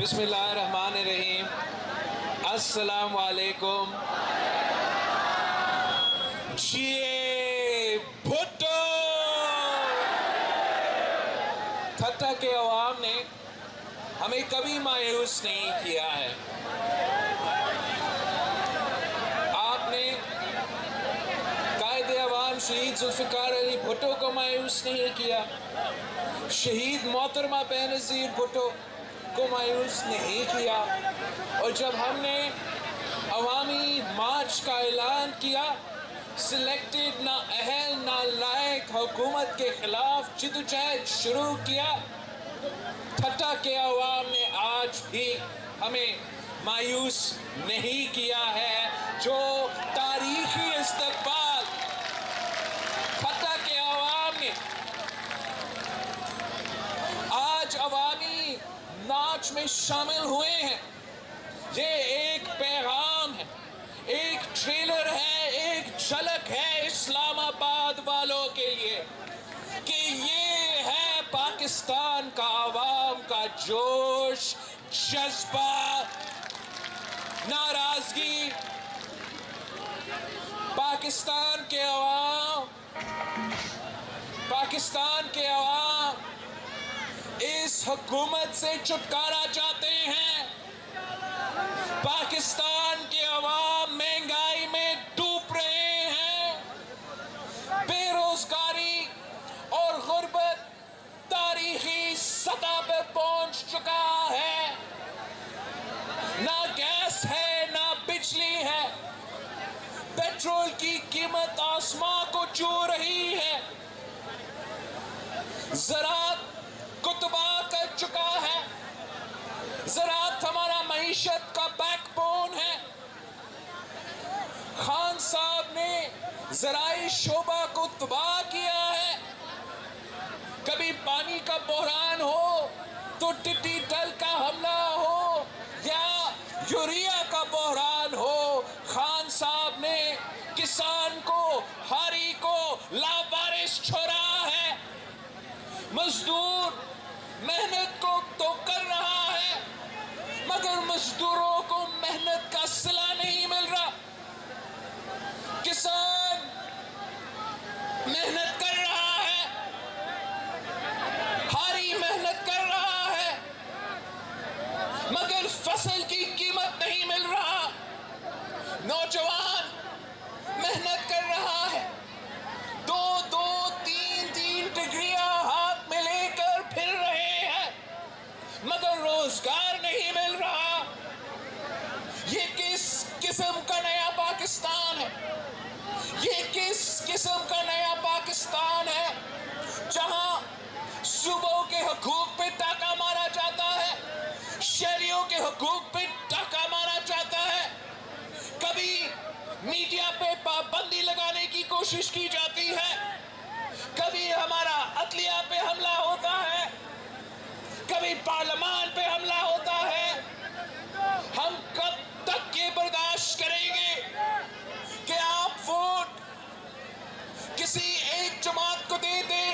بسم اللہ الرحمن الرحیم۔ السلام علیکم۔ بھٹو ٹھٹا کے عوام نے ہمیں کبھی مایوس نہیں کیا ہے۔ آپ نے قائد عوام شہید ذوالفقار علی بھٹو کو مایوس نہیں کیا، شہید محترمہ بینظیر بھٹو کو مایوس نہیں کیا، اور جب ہم نے عوامی مارچ کا اعلان کیا، سلیکٹڈ نااہل نالائق حکومت کے خلاف جدوجہد شروع کیا، ٹھٹا کے عوام نے آج بھی ہمیں مایوس نہیں کیا ہے۔ جو تاریخی استقبال ٹھٹا کے عوام نے آج عوامی مارچ میں شامل ہوئے ہیں، یہ ایک پیغام ہے، ایک ٹریلر ہے، ایک جھلک ہے اسلام آباد والوں کے لیے کہ یہ ہے پاکستان کا عوام کا جوش، جذبہ، ناراضگی۔ پاکستان کے عوام اس حکومت سے چھٹکارا چاہتے ہیں۔ پاکستان کے عوام مہنگائی میں ڈوب رہے ہیں، بے روزگاری اور غربت تاریخی سطح پہ پہنچ چکا ہے، نہ گیس ہے نہ بجلی ہے، پیٹرول کی قیمت آسمان کو چھو رہی ہے، زراعت کو تباہ کر چکا ہے۔ زراعت ہمارا معیشت کا بیک بون ہے۔ خان صاحب نے زرعی شعبہ کو تباہ کیا ہے۔ کبھی پانی کا بحران ہو تو ٹڈی دل کا حملہ ہو یا یوریا کا بحران ہو، خان صاحب نے کسان کو، ہاری کو لاوارث چھوڑا ہے۔ مزدور محنت کو تو کر رہا ہے، مگر مزدوروں کو محنت کا صلہ نہیں مل رہا۔ کسان محنت کر رہا ہے، ہاری محنت کر رہا ہے، مگر فصل کی قیمت نہیں مل رہا۔ نوجوان محنت کر رہا ہے، دو تین ڈگریاں ہاتھ میں لے کر پھر رہے ہیں، مگر روزگار نہیں مل رہا۔ یہ کس قسم کا نیا پاکستان ہے؟ یہ کس قسم کا نیا پاکستان ہے جہاں صوبوں کے حقوق پہ ڈاکہ مارا جاتا ہے، شہریوں کے حقوق پہ ڈاکہ مارا جاتا ہے؟ کبھی میڈیا پہ پابندی لگانے کی کوشش کی جاتی ہے، کبھی ہمارا عدلیہ پہ حملہ ہوتا ہے، کبھی پارلیمان پہ حملہ ہوتا ہے۔ ہم کب تک یہ برداشت کریں گے کہ آپ ووٹ کسی ایک جماعت کو دے دیں،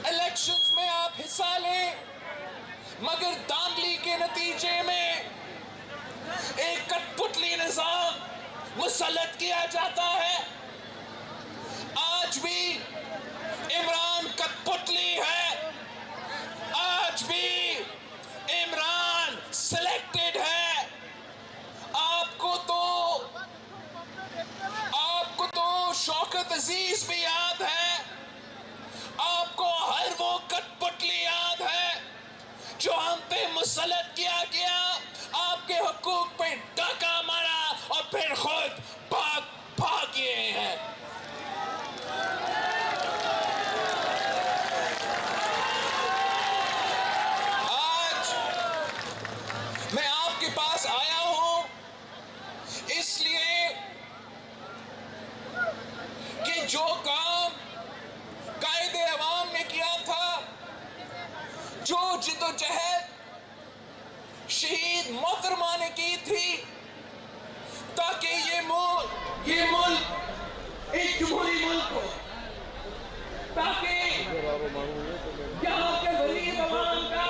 الیکشنز میں آپ حصہ لیں، مگر دھاندلی کے نتیجے میں ایک کٹ پتلی نظام مسلط کیا جاتا ہے؟ آج بھی عمران کٹ پتلی ہے، آج بھی عمران سلیکٹڈ ہے۔ آپ کو تو شوکت عزیز بھی یاد ہے، آپ کو ہر وہ کٹ پتلی یاد ہے جو ہم پہ مسلط کیا گیا، آپ کے حقوق پہ ڈاکہ مارا اور پھر خود بھاگ گئے ہیں۔ آج میں آپ کے پاس آیا ہوں اس لیے کہ جو کام قائد عوام نے کیا تھا، جو جدوجہد شہید محترمہ نے کی تھی تاکہ یہ ملک ایک جمہوری ملک ہو، تاکہ یہاں کے غریب عوام کا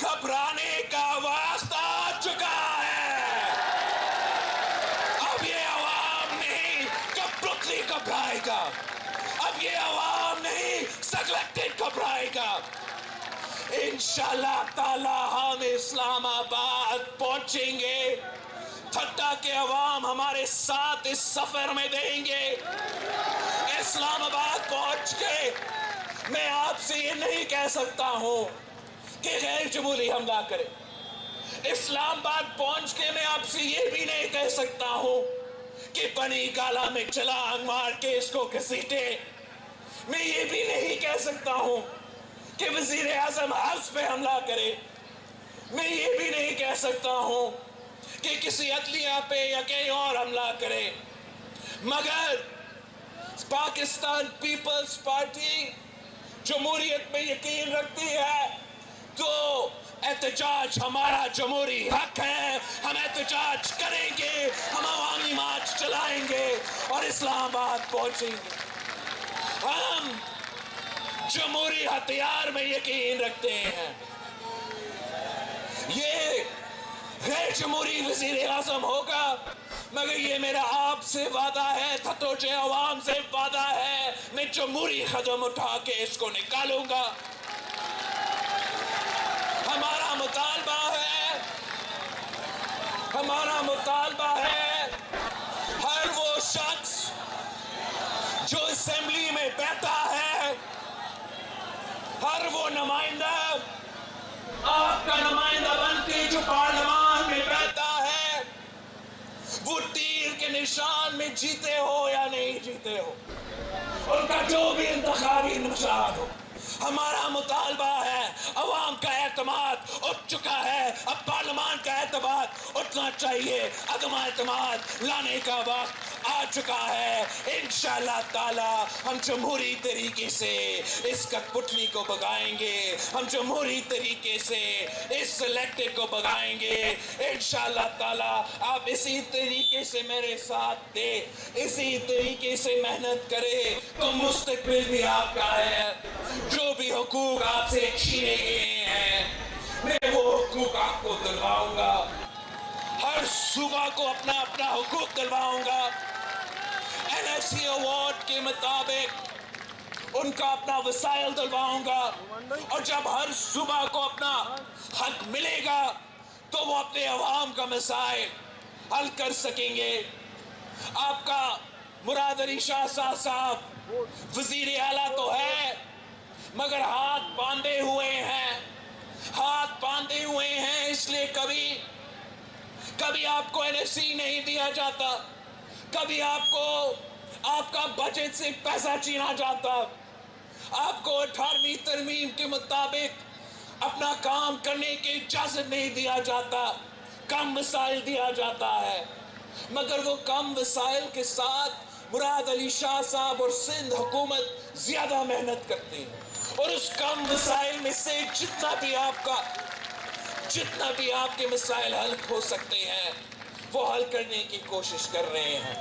گھبرانے کا وقت آ چکا ہے. اب یہ عوام نہیں کپرتلی گھبرائے گا. اب یہ عوام نہیں سگلٹڈ گھبرائے گا. انشاءاللہ تعالی ہم اسلام آباد پہنچیں گے. ٹھٹا کے عوام ہمارے ساتھ اس سفر میں دیں گے. اسلام آباد پہنچ کے میں آپ سے یہ نہیں کہہ سکتا ہوں کہ غیر جمہوری حملہ کرے. اسلام آباد پہنچ کے میں آپ سے یہ بھی نہیں کہہ سکتا ہوں کہ بنی گالا میں چھلانگ مار کے اس کو گھسیٹے. میں یہ بھی نہیں کہہ سکتا ہوں کہ وزیر اعظم حلف پہ حملہ کرے. میں یہ بھی نہیں کہہ سکتا ہوں کہ کسی عدلیہ پہ یا کہیں اور حملہ کرے. مگر پاکستان پیپلز پارٹی جمہوریت میں یقین رکھتی ہے تو احتجاج ہمارا جمہوری حق ہے. ہم احتجاج کریں گے. ہم عوامی مارچ چلائیں گے اور اسلام آباد پہنچیں گے. ہم جمہوری ہتھیار میں یقین رکھتے ہیں. یہ غیر جمہوری وزیر اعظم ہوگا مگر یہ میرا آپ سے وعدہ ہے, تھتوچے عوام سے وعدہ ہے, میں جمہوری قدم اٹھا کے اس کو نکالوں گا. ہمارا مطالبہ ہے ہر وہ شخص جو اسمبلی میں بیٹھا ہے, ہر وہ نمائندہ, آپ کا نمائندہ بن کے جو پارلیمان میں بیٹھا ہے, وہ تیر کے نشان میں جیتے ہو یا نہیں جیتے ہو, ان کا جو بھی انتخابی نشان ہو, ہمارا مطالبہ ہے. عوام کا اعتماد اٹھ چکا ہے. اب پارلیمان کا اعتماد اٹھنا چاہیے. عدم اعتماد لانے کا وقت آ چکا ہے. انشاءاللہ تعالی ہم جمہوری طریقے سے اس کٹپٹلی کو بگائیں گے. ہم جمہوری طریقے سے اس سلیکٹڈ کو بگائیں گے. انشاءاللہ تعالی آپ اسی طریقے سے میرے ساتھ دے, اسی طریقے سے محنت کرے تو مستقبل بھی آپ کا ہے. جو بھی حقوق آپ سے چھینے گئے ہیں میں وہ حقوق آپ کو دلواؤں گا. ہر صوبہ کو اپنا اپنا حقوق دلواؤں گا. NFC ایوارڈ کے مطابق ان کا اپنا وسائل دلواؤں گا. اور جب ہر صوبہ کو اپنا حق ملے گا تو وہ اپنے عوام کا مسائل حل کر سکیں گے. آپ کا مراد علی شاہ صاحب وزیر اعلیٰ تو ہے مگر ہاتھ باندھے ہوئے ہیں. اس لیے کبھی آپ کو NFC نہیں دیا جاتا, کبھی آپ کو آپ کا بجٹ سے پیسہ چھینا جاتا, آپ کو 18ویں ترمیم کے مطابق اپنا کام کرنے کی اجازت نہیں دیا جاتا, کم وسائل دیا جاتا ہے. مگر وہ کم وسائل کے ساتھ مراد علی شاہ صاحب اور سندھ حکومت زیادہ محنت کرتے ہیں اور اس کم وسائل میں سے جتنا بھی آپ کے مسائل حل ہو سکتے ہیں وہ حل کرنے کی کوشش کر رہے ہیں.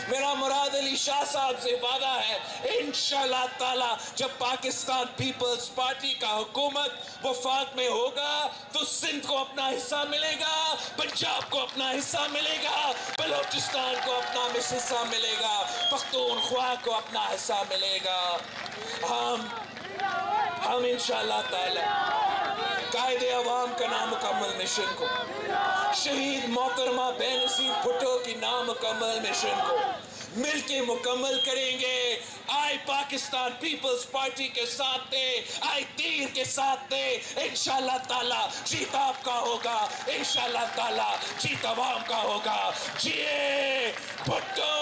میرا مراد علی شاہ صاحب سے وعدہ ہے انشاءاللہ تعالی جب پاکستان پیپلز پارٹی کا حکومت وفاق میں ہوگا تو سندھ کو اپنا حصہ ملے گا, پنجاب کو اپنا حصہ ملے گا, بلوچستان کو اپنا حصہ ملے گا, پختونخوا کو اپنا حصہ ملے گا. ہم انشاءاللہ تعالی قائد عوام کا نامکمل مشن کو, شہید محترمہ بے نظیر بھٹو کی نامکمل مشن کو مل کے مکمل کریں گے. آئے پاکستان پیپلز پارٹی کے ساتھ دے, آئے تیر کے ساتھ دے. انشاءاللہ تعالی جیت آپ کا ہوگا, انشاءاللہ تعالی جیت عوام کا ہوگا. جیے بھٹو.